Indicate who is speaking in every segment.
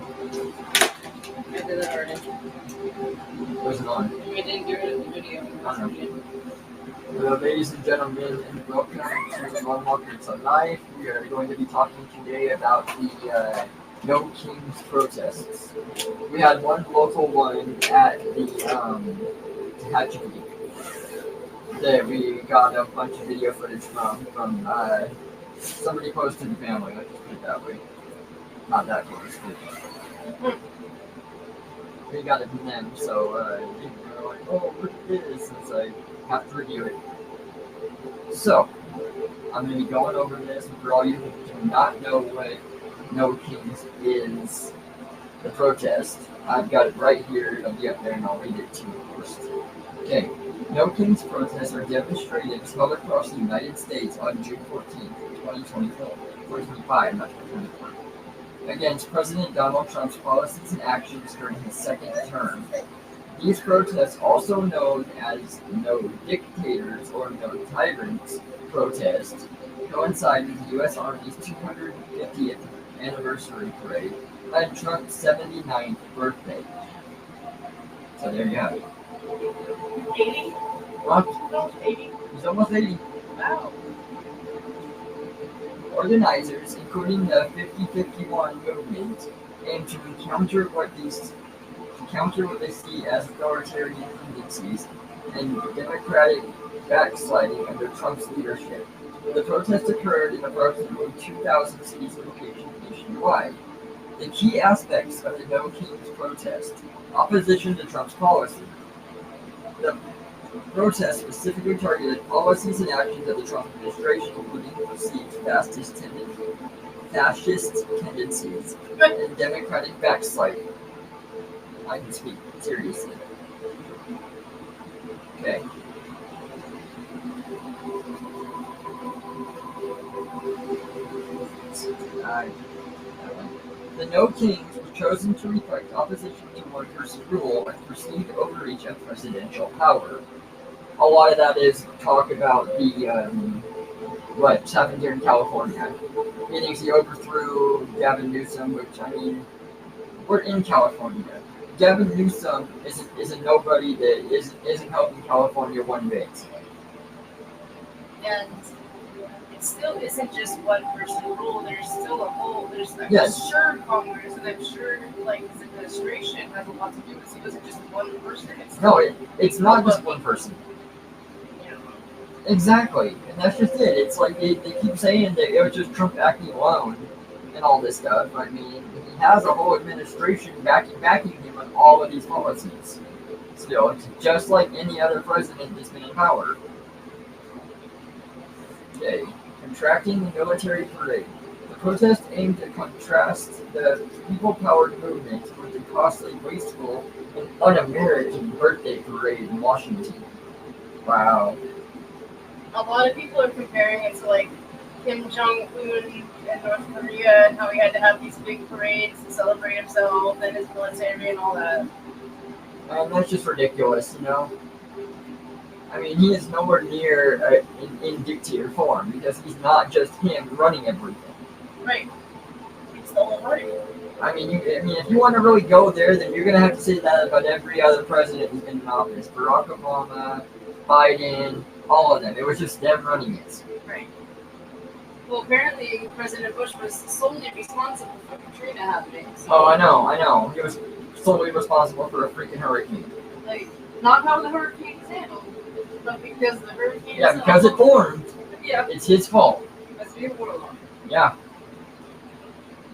Speaker 1: I did that already.
Speaker 2: Was it on?
Speaker 1: We didn't get rid of the video.
Speaker 2: Ladies and gentlemen, and welcome to LongWalker to Life. We are going to be talking today about the No Kings protests. We had one local one at the Hatchet that we got a bunch of video footage from somebody close to the family. Let's just put it that way. Not that close, but we got it from them. So they were like, "Oh, look at this!" And it's like, have to review it. So I'm going to be going over this, and for all you who do not know what No Kings is, the protest, I've got it right here. It'll be up there, and I'll read it to you first. Okay. No Kings protests are demonstrations held across the United States on June 14th, 2025, not 2024, against President Donald Trump's policies and actions during his second term. These protests, also known as No Dictators or No Tyrants protests, coincide with the U.S. Army's 250th anniversary parade and Trump's 79th birthday. So there you have it.
Speaker 1: 80?
Speaker 2: What?
Speaker 1: No, 80.
Speaker 2: He's almost 80.
Speaker 1: Wow.
Speaker 2: Organizers, including the 50-51 movement, aim to counter what they see as authoritarian tendencies and democratic backsliding under Trump's leadership. The protests occurred in approximately 2,000 cities and locations nationwide. The key aspects of the No Kings protest: opposition to Trump's policy. The protest specifically targeted policies and actions of the Trump administration, including perceived fascist tendencies and democratic backsliding. I can speak seriously. Okay. The No Kings were chosen to reflect opposition to workers' rule and perceived overreach of presidential power. A lot of that is talk about the what's happened here in California. He thinks he overthrew Gavin Newsom, which, I mean, we're in California. Gavin Newsom is a nobody that isn't helping California one bit.
Speaker 1: And it still isn't just one person rule. There's still a whole. I'm
Speaker 2: Yes.
Speaker 1: sure Congress and I'm sure his administration has a lot to do with this. It wasn't just one person.
Speaker 2: It's not just one person. Exactly, and that's just it. It's like they keep saying that it was just Trump acting alone and all this stuff. I mean, he has a whole administration backing him on all of these policies. Still, it's just like any other president that's been in power. Okay, contracting the military parade. The protest aimed to contrast the people-powered movement with the costly, wasteful, and un-American birthday parade in Washington. Wow.
Speaker 1: A lot of people are comparing it to Kim Jong-un in North Korea and how he had to have these big parades to celebrate himself and his military and all that.
Speaker 2: And that's just ridiculous, you know? I mean, he is nowhere near in dictator form because he's not just him running everything.
Speaker 1: Right. It's the whole party.
Speaker 2: I mean, if you want to really go there, then you're going to have to say that about every other president who's been in office. Barack Obama, Biden, all of them. It was just them running it.
Speaker 1: Right. Well, apparently President Bush was solely responsible for Katrina happening. So,
Speaker 2: Oh, I know. He was solely responsible for a freaking hurricane.
Speaker 1: Not how the hurricane was handled, but because the hurricane.
Speaker 2: Yeah, because it formed.
Speaker 1: Yeah.
Speaker 2: It's his fault.
Speaker 1: That's the warlord.
Speaker 2: Yeah.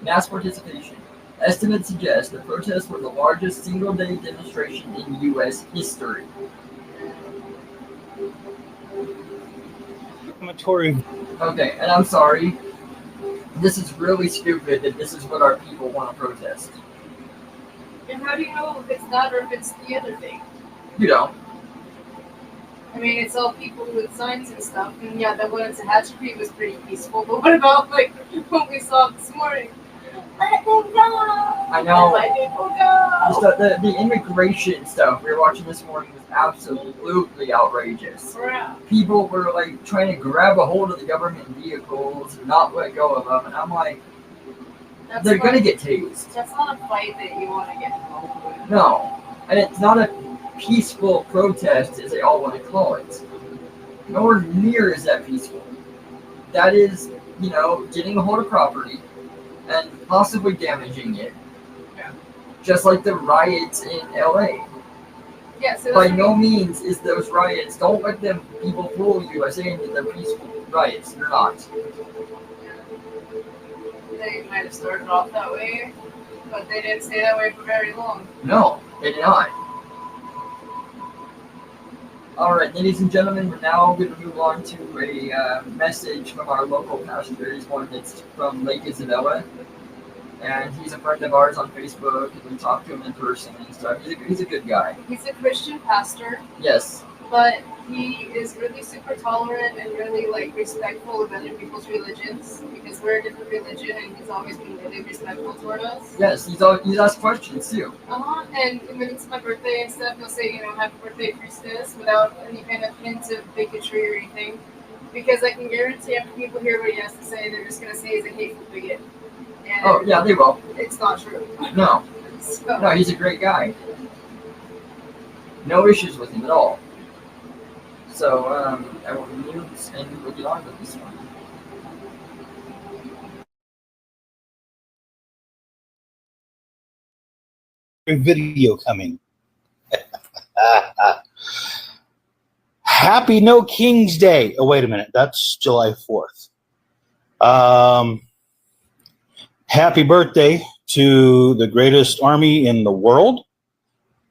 Speaker 2: Mass participation. Estimates suggest the protests were the largest single-day demonstration in U.S. history. Okay, and I'm sorry. This is really stupid that this is what our people want to protest.
Speaker 1: And how do you know if it's that or if it's the other thing?
Speaker 2: You don't.
Speaker 1: I mean, it's all people with signs and stuff. And yeah, that one to Hatchery was pretty peaceful. But what about what we saw this morning? Let them go!
Speaker 2: I know.
Speaker 1: Let people go!
Speaker 2: The immigration stuff we were watching this morning was absolutely outrageous.
Speaker 1: Yeah.
Speaker 2: People were trying to grab a hold of the government vehicles and not let go of them, and I'm like, they're going to get tased.
Speaker 1: That's not a fight that you want to get involved with.
Speaker 2: No. And it's not a peaceful protest, as they all want to call it. Nowhere near is that peaceful. That is, getting a hold of property and possibly damaging it.
Speaker 1: Yeah.
Speaker 2: Just like the riots in LA.
Speaker 1: Yeah, so
Speaker 2: by no means is those riots, don't let them people fool you by saying that they're peaceful riots. They're not.
Speaker 1: They might have started off that way, but they didn't stay that way for very long.
Speaker 2: No, they did not. Alright, ladies and gentlemen, we're now going to move on to a message from our local pastor. He's one that's from Lake Isabella. And he's a friend of ours on Facebook, and we talk to him in person and stuff. He's a good guy.
Speaker 1: He's a Christian pastor.
Speaker 2: Yes.
Speaker 1: But he is really super tolerant and really respectful of other people's religions, because we're a different religion, and he's always been really respectful toward us.
Speaker 2: Yes, he's asked questions too.
Speaker 1: And when it's my birthday and stuff, he'll say, happy birthday, Christmas, without any kind of hint of bigotry or anything. Because I can guarantee after people hear what he has to say, they're just going to say he's a hateful bigot. And
Speaker 2: yeah, they will.
Speaker 1: It's not true.
Speaker 2: No.
Speaker 1: So.
Speaker 2: No, he's a great guy. No issues with him at all. So, I will mute and we'll get on with this one.
Speaker 3: Video coming. Happy No King's Day. Oh, wait a minute. That's July 4th. Happy birthday to the greatest army in the world.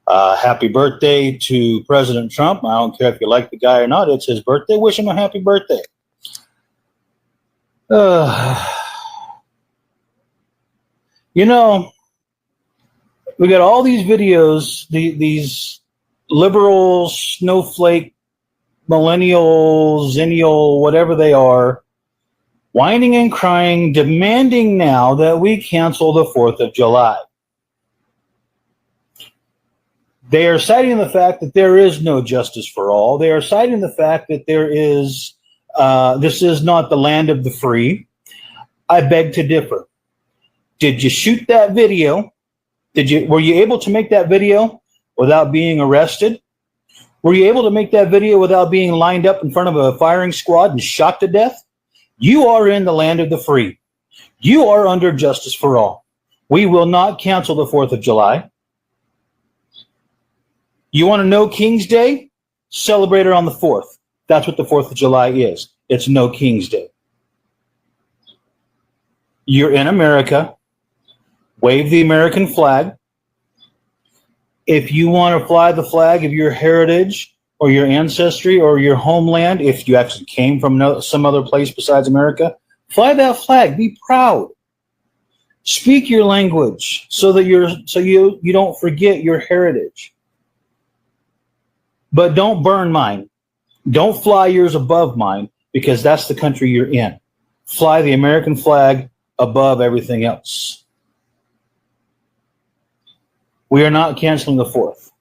Speaker 3: Happy birthday to President Trump. I don't care if you like the guy or not. It's his birthday. Wish him a happy birthday. We got all these videos, these liberal, snowflake, millennial, zennial, whatever they are, whining and crying, demanding now that we cancel the 4th of July. They are citing the fact that there is no justice for all. They are citing the fact that this is not the land of the free. I beg to differ. Did you shoot that video? Were you able to make that video without being arrested? Were you able to make that video without being lined up in front of a firing squad and shot to death? You are in the land of the free. You are under justice for all. We will not cancel the 4th of July. You want to know King's Day? Celebrate it on the 4th. That's what the 4th of July is. It's no King's Day. You're in America. Wave the American flag. If you want to fly the flag of your heritage or your ancestry or your homeland, if you actually came from some other place besides America, fly that flag. Be proud. Speak your language so that you don't forget your heritage. But don't burn mine. Don't fly yours above mine, because that's the country you're in. Fly the American flag above everything else. We are not canceling the 4th.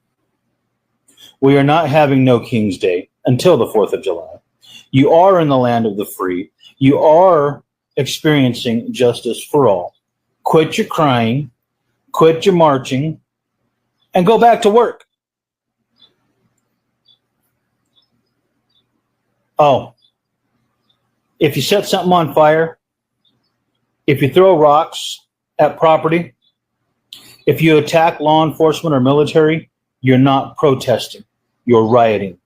Speaker 3: We are not having no King's Day until the 4th of July. You are in the land of the free. You are experiencing justice for all. Quit your crying, quit your marching, and go back to work. Oh, if you set something on fire, if you throw rocks at property, if you attack law enforcement or military, you're not protesting. You're rioting.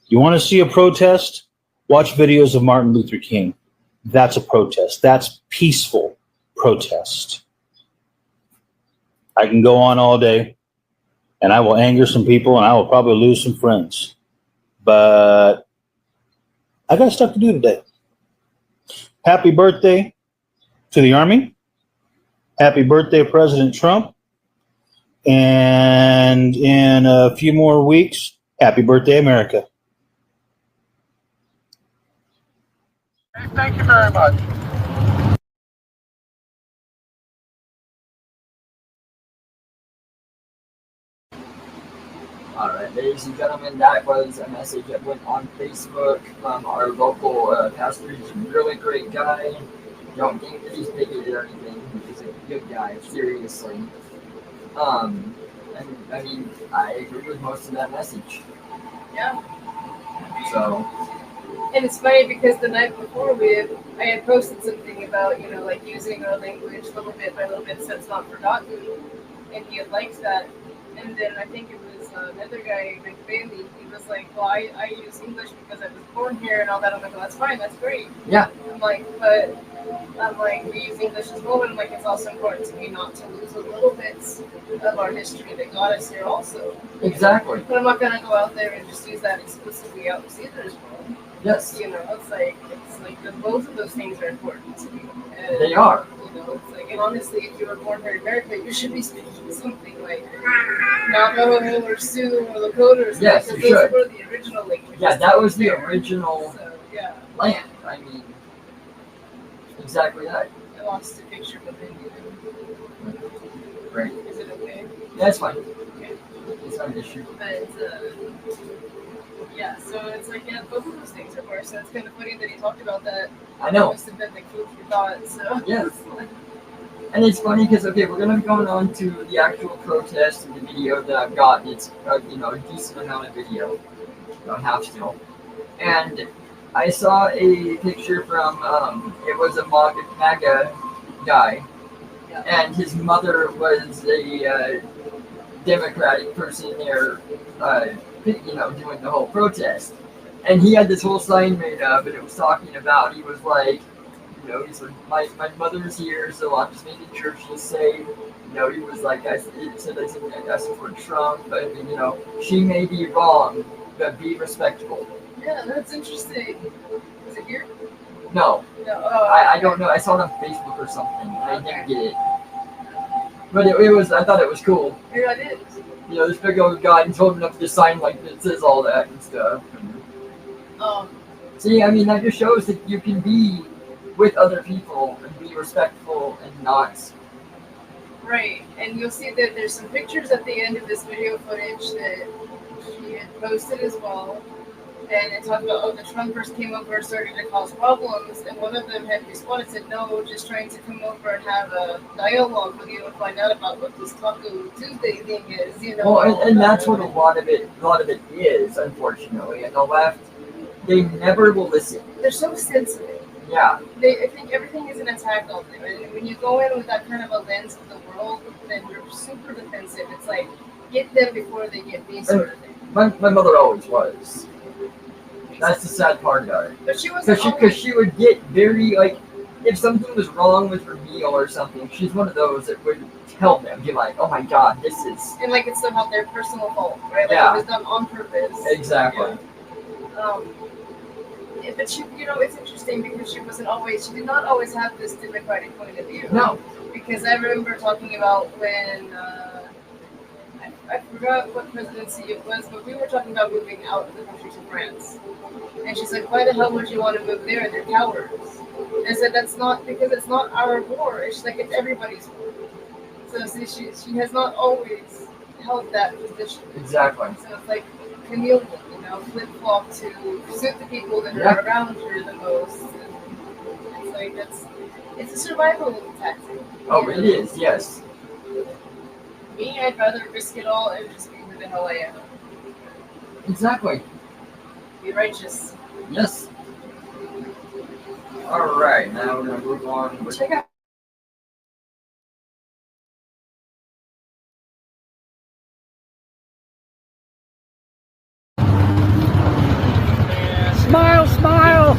Speaker 3: You want to see a protest? Watch videos of Martin Luther King. That's a protest. That's peaceful protest. I can go on all day, and I will anger some people, and I will probably lose some friends. But I got stuff to do today. Happy birthday to the Army. Happy birthday, President Trump. And in a few more weeks, happy birthday, America.
Speaker 2: Thank you very much. All right, ladies and gentlemen, that was a message that went on Facebook from our local pastor. He's a really great guy. don't think that he's bigoted or anything. He's a good guy, seriously. And I mean, I agree with most of that message.
Speaker 1: Yeah.
Speaker 2: So,
Speaker 1: And it's funny because the night before I had posted something about, like using our language little bit by little bit so it's not forgotten. And he had liked that. And then I think it was another guy, Mike Bailey, he was like, well, I use English because I was born here and all that. I'm like, well, that's fine, that's great.
Speaker 2: yeah,
Speaker 1: I'm like, we use English as well, and I'm like, it's also important to me not to lose a little bits of our history that got us here also.
Speaker 2: exactly.
Speaker 1: But I'm not going to go out there and just use that exclusively out to either as well.
Speaker 2: Yes,
Speaker 1: It's like both of those things are important to me. And,
Speaker 2: they are.
Speaker 1: It's like, and honestly, if you were born here in America, you should be speaking something like Navajo or Sioux or Lakota or something.
Speaker 2: Yes, you
Speaker 1: because those
Speaker 2: should.
Speaker 1: were the original languages.
Speaker 2: Yeah, that was the original
Speaker 1: So, yeah.
Speaker 2: land. I mean, exactly that.
Speaker 1: I lost a picture of it.
Speaker 2: Right.
Speaker 1: Is it okay?
Speaker 2: Yeah, it's fine.
Speaker 1: Okay.
Speaker 2: It's not an issue.
Speaker 1: But, yeah, so it's like, yeah, both of those things are worse. So it's kind of funny that he talked about that.
Speaker 2: I know.
Speaker 1: Must have been the food for thought, so.
Speaker 2: Yes. And it's funny because, okay, we're going to be going on to the actual protest and the video that I've got. It's, a decent amount of video. About half still. And I saw a picture from, it was a MAGA guy.
Speaker 1: Yeah.
Speaker 2: And his mother was a Democratic person there, doing the whole protest. And he had this whole sign made up, and it was talking about, he was like, he's like, my mother's here, so I'm just making sure she's safe. He was like, it said I support Trump, but, she may be wrong, but be respectable.
Speaker 1: Yeah, that's interesting. Is it here?
Speaker 2: No,
Speaker 1: No.
Speaker 2: I don't know. I saw it on Facebook or something, and I didn't get it. But it was, I thought it was cool.
Speaker 1: Yeah, it is.
Speaker 2: This big old guy, he's holding up this sign like it says all that and stuff. See, I mean, that just shows that you can be with other people and be respectful and not.
Speaker 1: Right, and you'll see that there's some pictures at the end of this video footage that she had posted as well. And it talked about, the Trumpers came over and started to cause problems, and one of them had responded, said, no, just trying to come over and have a dialogue with you and find out about what this Taco Tuesday thing is,
Speaker 2: Well, and that's what a lot of it is, unfortunately. And the left, they never will listen.
Speaker 1: They're so sensitive.
Speaker 2: Yeah.
Speaker 1: I think everything is an attack on them, and when you go in with that kind of a lens of the world, then you're super defensive. It's like, get them before they get me, sort of thing.
Speaker 2: My mother always was. That's the sad part about it.
Speaker 1: But she was
Speaker 2: because she would get very, like, if something was wrong with her meal or something, she's one of those that would tell them, be like, oh my god, this is.
Speaker 1: And like it's somehow their personal fault, right? Like
Speaker 2: Yeah.
Speaker 1: it was done on purpose.
Speaker 2: Exactly.
Speaker 1: Yeah. But she, it's interesting because she did not always have this democratic point of view.
Speaker 2: No.
Speaker 1: Because I remember talking about when, I forgot what presidency it was, but we were talking about moving out of the country to France. And she's like, why the hell would you want to move there? They're cowards. And I said, that's not, because it's not our war. She's like, it's everybody's war. So see, she has not always held that position.
Speaker 2: Exactly.
Speaker 1: So it's like chameleon, flip-flop to suit the people that are around her the most. And it's like, it's a survival tactic.
Speaker 2: Oh, it is, yes.
Speaker 1: Me, I'd rather risk it all and just be who the hell I am.
Speaker 2: Exactly.
Speaker 1: Be righteous.
Speaker 2: Yes. Alright, now we're going to move on with.
Speaker 1: Check out.
Speaker 3: Smile, smile.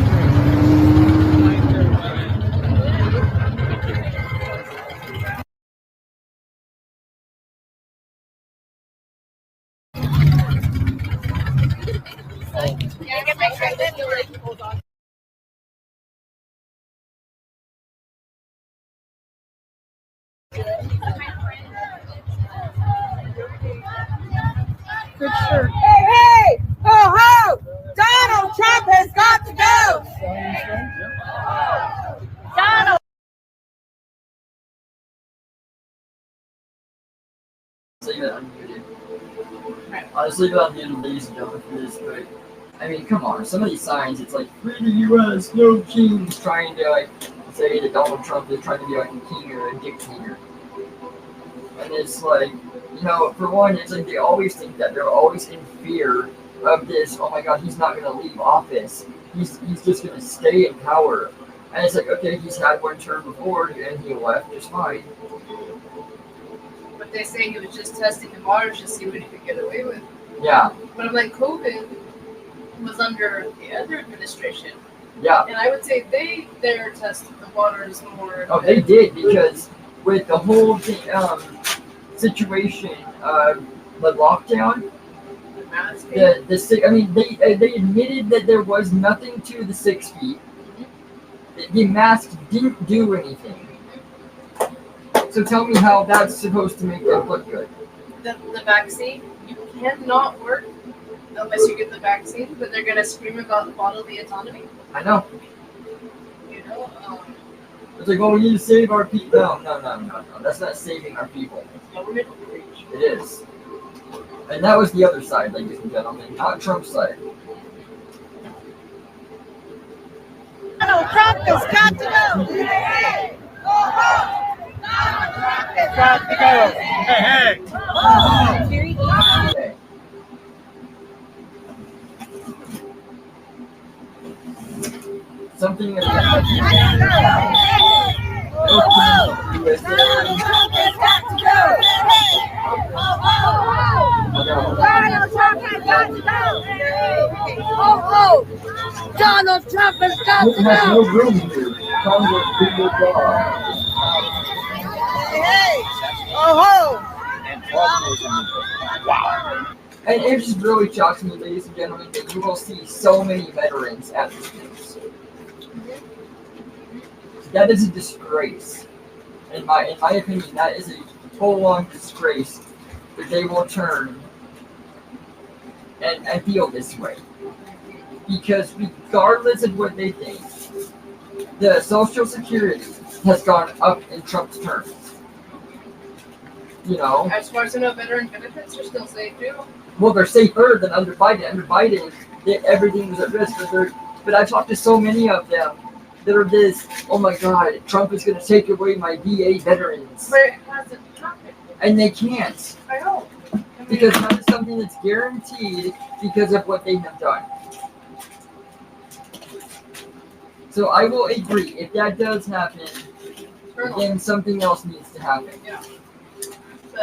Speaker 4: Good shirt. Hey, hey! Ho, ho! Donald Trump has got to go! Donald!
Speaker 2: Leave it unmuted. I'll just leave it unmuted, ladies and gentlemen, for this, but I mean, come on. Some of these signs, it's like free the U.S., no kings, trying to like say that Donald Trump is trying to be like a king or a dictator. And it's like, for one, it's like they always think that they're always in fear of this. Oh my God, he's not going to leave office. He's just going to stay in power. And it's like, okay, he's had one term before and he left just fine.
Speaker 1: But they say he was just testing the waters to see what he could get away with.
Speaker 2: Yeah.
Speaker 1: But I'm like, COVID was under the other administration.
Speaker 2: Yeah.
Speaker 1: And I would say they there tested the waters more.
Speaker 2: Oh, they did, because with the whole situation, the lockdown, they admitted that there was nothing to the 6 feet. The mask didn't do anything. So tell me how that's supposed to make them look good.
Speaker 1: The vaccine, you cannot work unless you get the vaccine, but they're gonna scream about bodily autonomy.
Speaker 2: I know.
Speaker 1: Um,
Speaker 2: It's like, oh, we need to save our people. No. That's not saving our people.
Speaker 1: government reach.
Speaker 2: It is. And that was the other side, ladies and gentlemen, not Trump's side.
Speaker 4: Donald Trump has got to go. Hey, Donald Trump has got to go. Hey.
Speaker 2: Okay. Something about
Speaker 4: Donald Trump has got to go. Donald Trump has got to go. Donald Trump has got to
Speaker 2: It has no
Speaker 4: go.
Speaker 2: room here. Congress did their job.
Speaker 4: Hey, oh
Speaker 2: And it just really shocks me, ladies and gentlemen, that you will see so many veterans at this place. That is a disgrace. In my opinion, that is a full-on disgrace that they will turn and feel this way. Because regardless of what they think, the Social Security has gone up in Trump's terms.
Speaker 1: As far as I know, veteran benefits are still safe too.
Speaker 2: Well, they're safer than under Biden. Under Biden, everything was at risk. But I talked to so many of them that are this, oh my God, Trump is going to take away my VA veterans.
Speaker 1: But it hasn't happened.
Speaker 2: And they can't.
Speaker 1: I know.
Speaker 2: Because that is something that's guaranteed because of what they have done. So I will agree, if that does happen, then something else needs to happen.
Speaker 1: Yeah.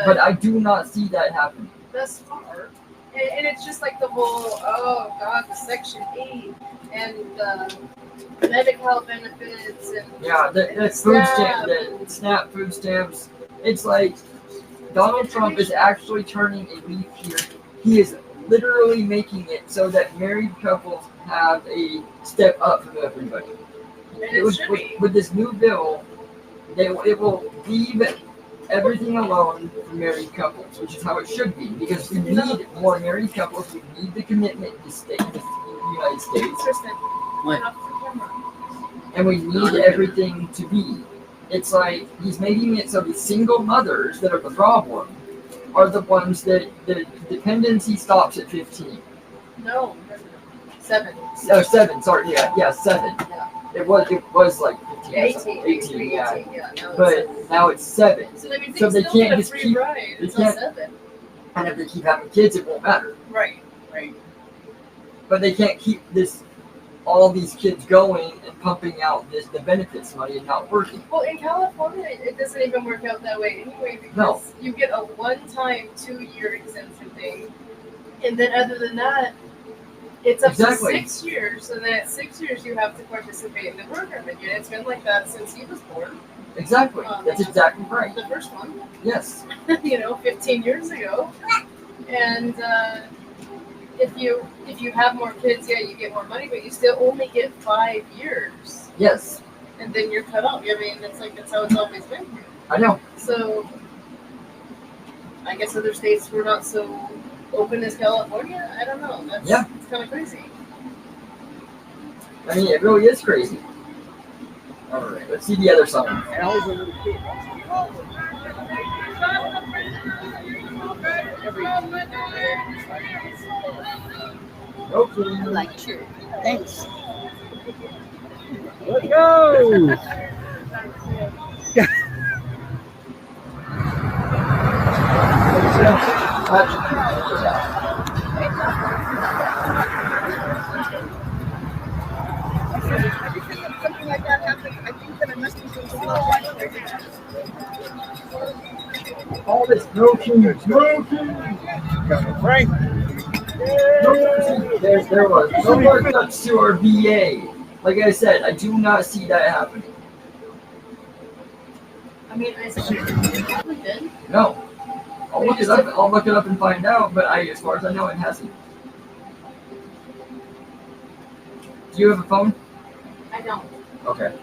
Speaker 2: But I do not see that happening.
Speaker 1: Thus far. And it's just like the whole, oh God, the Section 8 and the medical health benefits and
Speaker 2: Yeah, the food stamp, the SNAP food stamps. It's like Donald Trump is actually turning a leaf here. He is literally making it so that married couples have a step up from everybody. With this new bill, it will leave everything alone for married couples, which is how it should be, because we need more married couples. We need the commitment to stay in the United States. And we need everything to be. It's like he's making it so the single mothers that are the problem are the ones that the dependency stops at 15.
Speaker 1: No, 7.
Speaker 2: Oh, 7, sorry, yeah, 7.
Speaker 1: Yeah.
Speaker 2: It was like 15 or 18, yeah. But now it's 7. So they can't just keep, they can't,
Speaker 1: 7.
Speaker 2: and if they keep having kids, it won't matter.
Speaker 1: Right.
Speaker 2: But they can't keep all these kids going and pumping out the benefits money and not working.
Speaker 1: Well, in California, it doesn't even work out that way anyway, because you get a one-time 2-year exemption thing, and then other than that, it's up to 6 years, and then at 6 years you have to participate in the program again. It's been like that since he was born.
Speaker 2: Exactly. That's exactly right.
Speaker 1: The first one.
Speaker 2: Yes.
Speaker 1: 15 years ago. And if you have more kids, yeah, you get more money, but you still only get 5 years.
Speaker 2: Yes.
Speaker 1: And then you're cut off. I mean, that's how it's always been.
Speaker 2: I know.
Speaker 1: So I guess other states were not so open as California. I don't know. It's kind of crazy.
Speaker 2: I mean, it really is crazy. All right, let's see the other song. Okay.
Speaker 4: Like true. Thanks.
Speaker 3: Let's go.
Speaker 4: Something like that happens. I think that it must be some slow watch.
Speaker 2: All this no kings, no kings.
Speaker 3: Frank.
Speaker 2: There was no more cuts to our VA. Like I said, I do not see that happening.
Speaker 1: I mean, I probably did.
Speaker 2: No. I'll look it up. I'll look it up and find out. But as far as I know, it hasn't. Do you have a phone?
Speaker 1: I don't.
Speaker 2: Okay.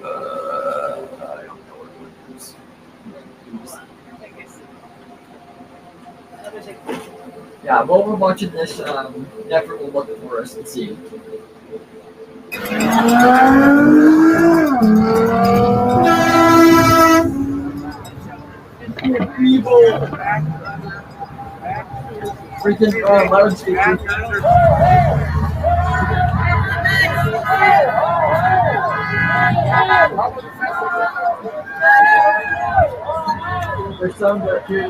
Speaker 2: I don't know what it is.
Speaker 1: I guess. I'll just take a picture.
Speaker 2: Yeah, while we're watching this, Nefer will look for us and see. Evil. Freaking loudspeaker. There's some that here.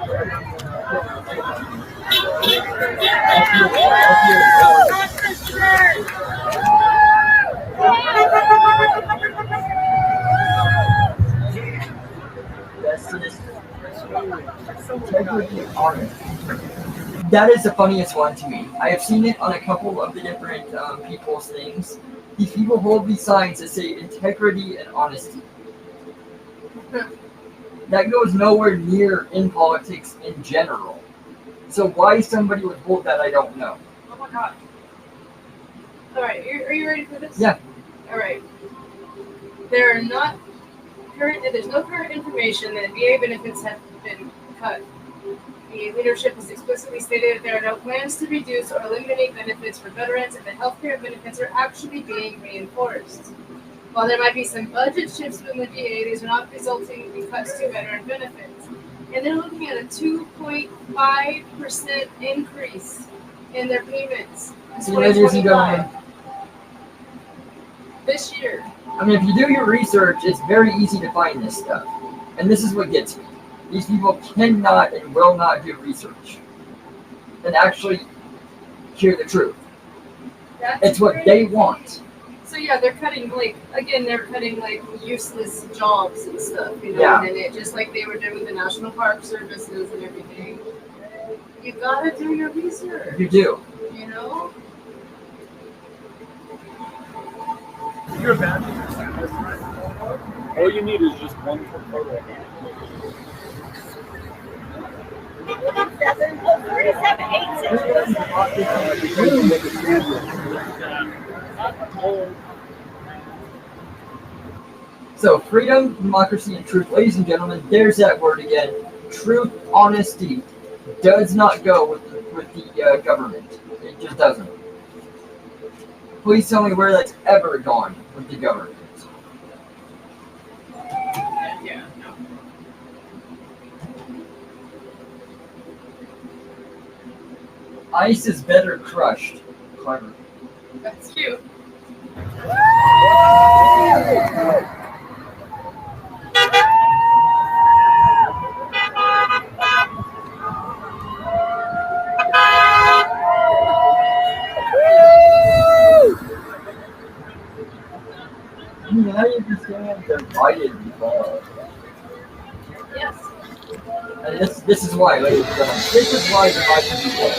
Speaker 2: That is the funniest one to me. I have seen it on a couple of the different people's things. These people hold these signs that say integrity and honesty. That goes nowhere near in politics in general. So why somebody would hold that, I don't know.
Speaker 1: Oh my god. Alright, are you ready for this?
Speaker 2: Yeah.
Speaker 1: Alright. There's no current information that VA benefits have been cut. The leadership has explicitly stated that there are no plans to reduce or eliminate benefits for veterans, and the healthcare benefits are actually being reinforced. While there might be some budget shifts within the VA, these are not resulting in cuts to veteran benefits. And they're looking at a 2.5% increase in their payments in 2025. This year.
Speaker 2: I mean, if you do your research, it's very easy to find this stuff. And this is what gets me. These people cannot and will not do research and actually hear the truth. It's what they want.
Speaker 1: So yeah, they're cutting they're cutting useless jobs and stuff, you know,
Speaker 2: Yeah.
Speaker 1: and it just like they were doing with the National Park Services and everything. You gotta do your research.
Speaker 2: You do.
Speaker 1: You know?
Speaker 3: You're bad. All you need is just one photo.
Speaker 4: 4786.
Speaker 2: So, freedom, democracy, and truth. Ladies and gentlemen, there's that word again. Truth, honesty does not go with the government. It just doesn't. Please tell me where that's ever gone with the government.
Speaker 1: Yeah, no.
Speaker 2: Ice is better crushed. Clever.
Speaker 1: That's cute.
Speaker 2: Now you understand the divided love.
Speaker 1: Yes.
Speaker 2: And this is why, ladies and gentlemen. This is why divided love.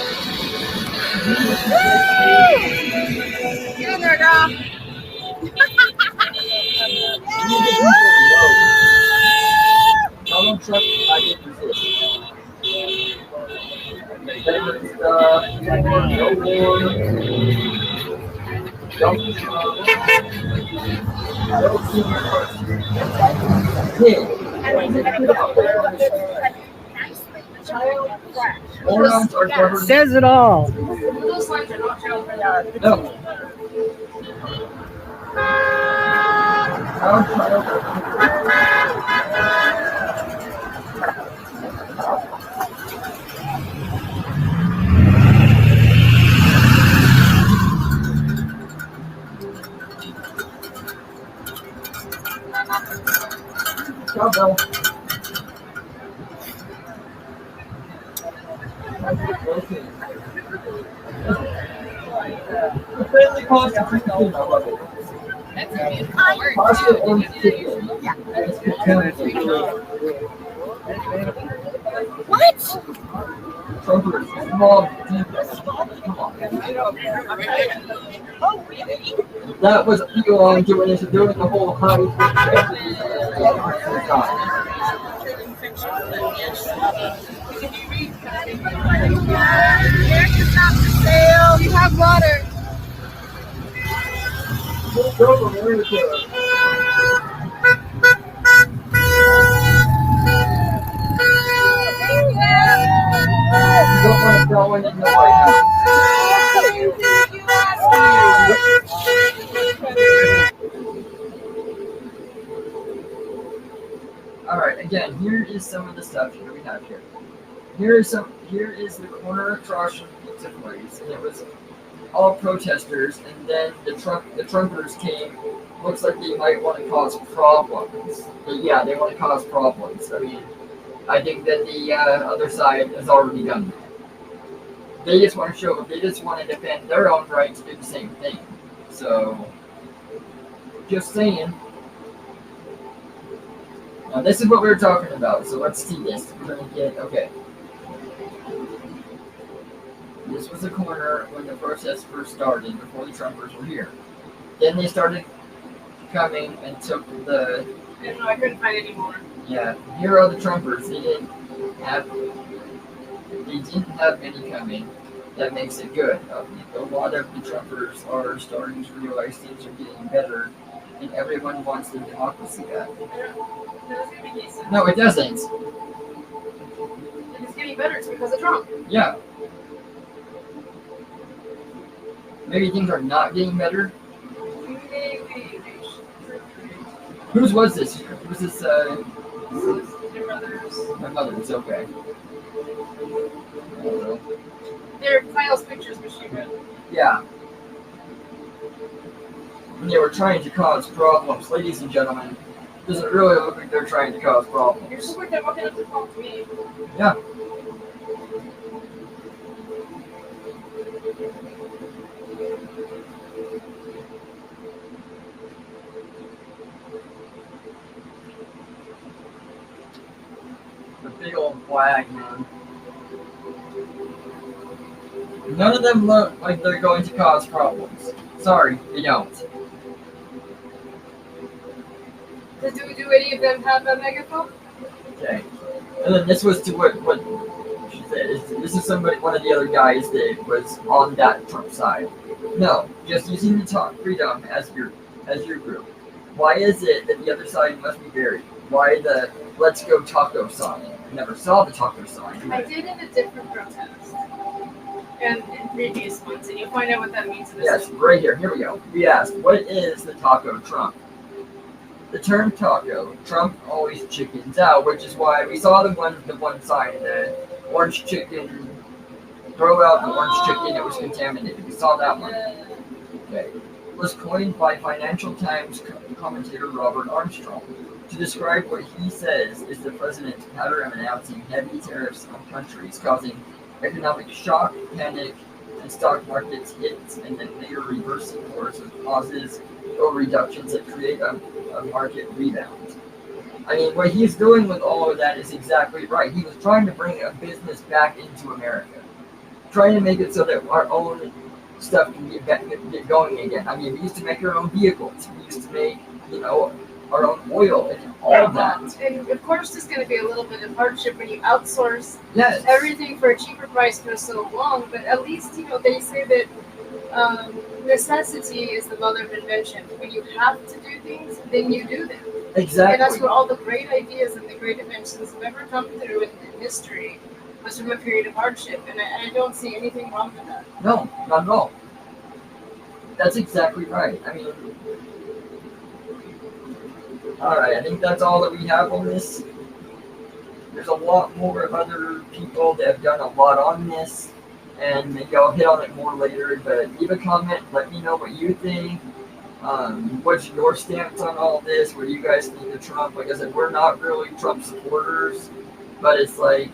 Speaker 4: Get in there, girl.
Speaker 2: Donald Trump, I didn't resist. No war. Don't Morons are governed.
Speaker 4: Says it all.
Speaker 1: Those lines are not child friendly.
Speaker 2: No. Okay. The family pasta chicken, I love it. Pasta and chicken. It's contaminated.
Speaker 4: What?
Speaker 2: Trumpers, small divas. Come on.
Speaker 4: Oh, really?
Speaker 2: That was Elon doing the whole high
Speaker 4: America's not for sale.
Speaker 1: You have water.
Speaker 2: Go America. You don't want to go in the White House. Alright, again, here is some of the stuff that we have here. Here is the corner Russian pizza place, and it was all protesters, and then the Trumpers came. Looks like they might want to cause problems. But yeah, they want to cause problems. I mean, I think that the other side has already done that. They just want to defend their own right to do the same thing. So, just saying. Now this is what we were talking about, so let's see this. We're gonna get, okay. This was the corner when the protests first started, before the Trumpers were here. Then they started coming and took the...
Speaker 1: I don't know, I couldn't find any more.
Speaker 2: Yeah, here are the Trumpers. They didn't have many coming. That makes it good. A lot of the Trumpers are starting to realize things are getting better, and everyone wants the democracy back. No, it doesn't.
Speaker 1: If it's getting better, it's because of Trump.
Speaker 2: Yeah. Maybe things are not getting better. Whose was this? Was this,
Speaker 1: Your brothers.
Speaker 2: my mother's, okay.
Speaker 1: They're Kyle's pictures, but she read.
Speaker 2: Yeah. And they were trying to cause problems. Ladies and gentlemen, doesn't really look like they're trying to cause problems.
Speaker 1: You're so weird, walking up to talk to me.
Speaker 2: Yeah. The big old flag, man. None of them look like they're going to cause problems. Sorry, they don't.
Speaker 1: Do any of them have a megaphone?
Speaker 2: Okay. And then this was to what she said. This is one of the other guys that was on that Trump side. No, just using the talk freedom as your group. Why is it that the other side must be buried? Why the let's go taco sign? I never saw the taco sign.
Speaker 1: I did in a different protest. And in previous ones, and you'll find out what that means in this
Speaker 2: Yes,
Speaker 1: one.
Speaker 2: right here. Here we go. We asked, what is the taco Trump? The term taco, Trump always chickens out, which is why we saw the one sign, the orange chicken, throw out the orange chicken, it was contaminated. We saw that one. Okay. It was coined by Financial Times commentator Robert Armstrong to describe what he says is the president's pattern of announcing heavy tariffs on countries, causing economic shock, panic, and stock markets hits, and then later reversing course of pauses or reductions that create a market rebound. I mean, what he's doing with all of that is exactly right. He was trying to bring a business back into America, trying to make it so that our own stuff can get going again. I mean, we used to make our own vehicles. We used to make, our own oil and all of that.
Speaker 1: And of course, there's going to be a little bit of hardship when you outsource
Speaker 2: Yes.
Speaker 1: everything for a cheaper price for so long. But at least, they say that necessity is the mother of invention. When you have to do things, then you do them.
Speaker 2: Exactly.
Speaker 1: And that's what all the great ideas and the great inventions have ever come through in history was from a period of hardship. And I don't see anything wrong with that.
Speaker 2: No, not at all. That's exactly right. I mean, all right, I think that's all that we have on this. There's a lot more of other people that have done a lot on this, and maybe I'll hit on it more later, but leave a comment, let me know what you think. What's your stance on all this? What do you guys think of Trump? Like I said, we're not really Trump supporters, but it's like,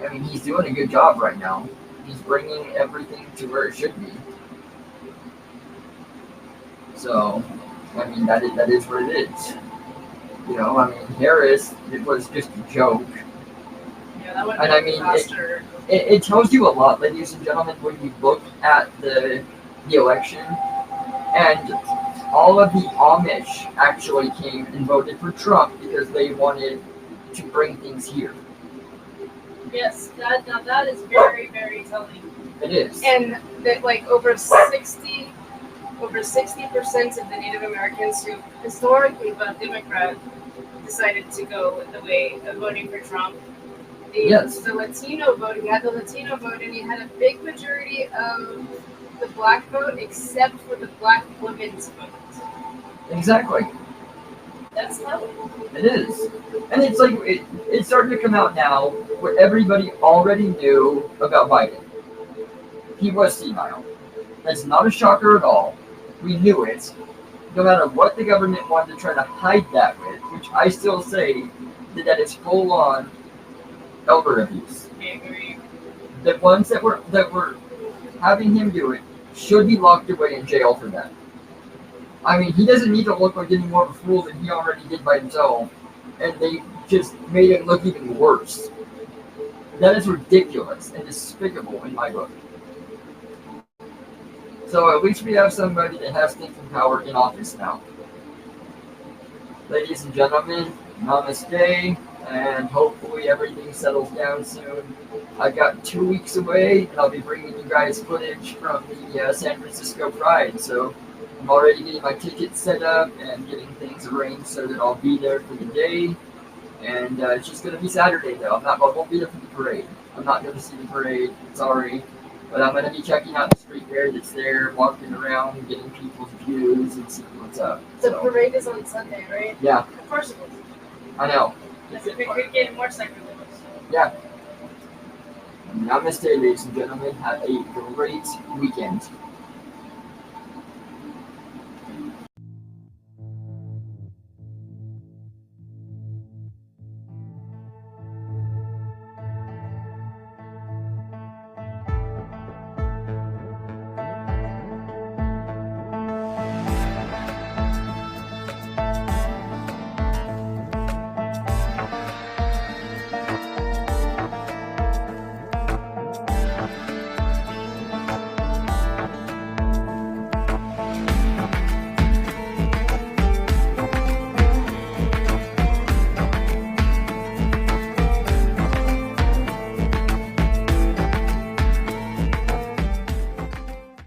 Speaker 2: I mean, he's doing a good job right now. He's bringing everything to where it should be. So, I mean, that is what it is. You know, I mean, Harris, it was just a joke.
Speaker 1: Yeah, that would
Speaker 2: And
Speaker 1: be
Speaker 2: I
Speaker 1: a
Speaker 2: mean,
Speaker 1: disaster.
Speaker 2: it tells you a lot, ladies and gentlemen, when you look at the election, and all of the Amish actually came and voted for Trump because they wanted to bring things here.
Speaker 1: Yes, that is very, very telling.
Speaker 2: It is.
Speaker 1: And that like over 60% of the Native Americans who historically voted Democrat decided to go the way of voting for Trump.
Speaker 2: Yes.
Speaker 1: The Latino vote, you had the Latino vote, and you had a big majority of the black vote, except for the black women's vote.
Speaker 2: Exactly.
Speaker 1: That's telling.
Speaker 2: It is. And it's like, it's starting to come out now where everybody already knew about Biden. He was senile. That's not a shocker at all. We knew it. No matter what the government wanted to try to hide that with, which I still say that is full on elder abuse.
Speaker 1: I agree.
Speaker 2: The ones that were having him do it should be locked away in jail for that. I mean, he doesn't need to look like any more of a fool than he already did by himself, and they just made it look even worse. That is ridiculous and despicable in my book. So at least we have somebody that has thinking power in office now. Ladies and gentlemen, namaste, and hopefully everything settles down soon. I've got 2 weeks away, and I'll be bringing you guys footage from the San Francisco Pride. So I'm already getting my tickets set up and getting things arranged so that I'll be there for the day. And it's just going to be Saturday, though. I won't be there for the parade. I'm not going to see the parade. Sorry. But I'm going to be checking out the street fair that's there, walking around and getting people's views and seeing what's up.
Speaker 1: The parade is on Sunday, right?
Speaker 2: Yeah.
Speaker 1: Of course it is.
Speaker 2: I know.
Speaker 1: If we could get more sacrilegious.
Speaker 2: Yeah. Namaste, ladies and gentlemen. Have a great weekend.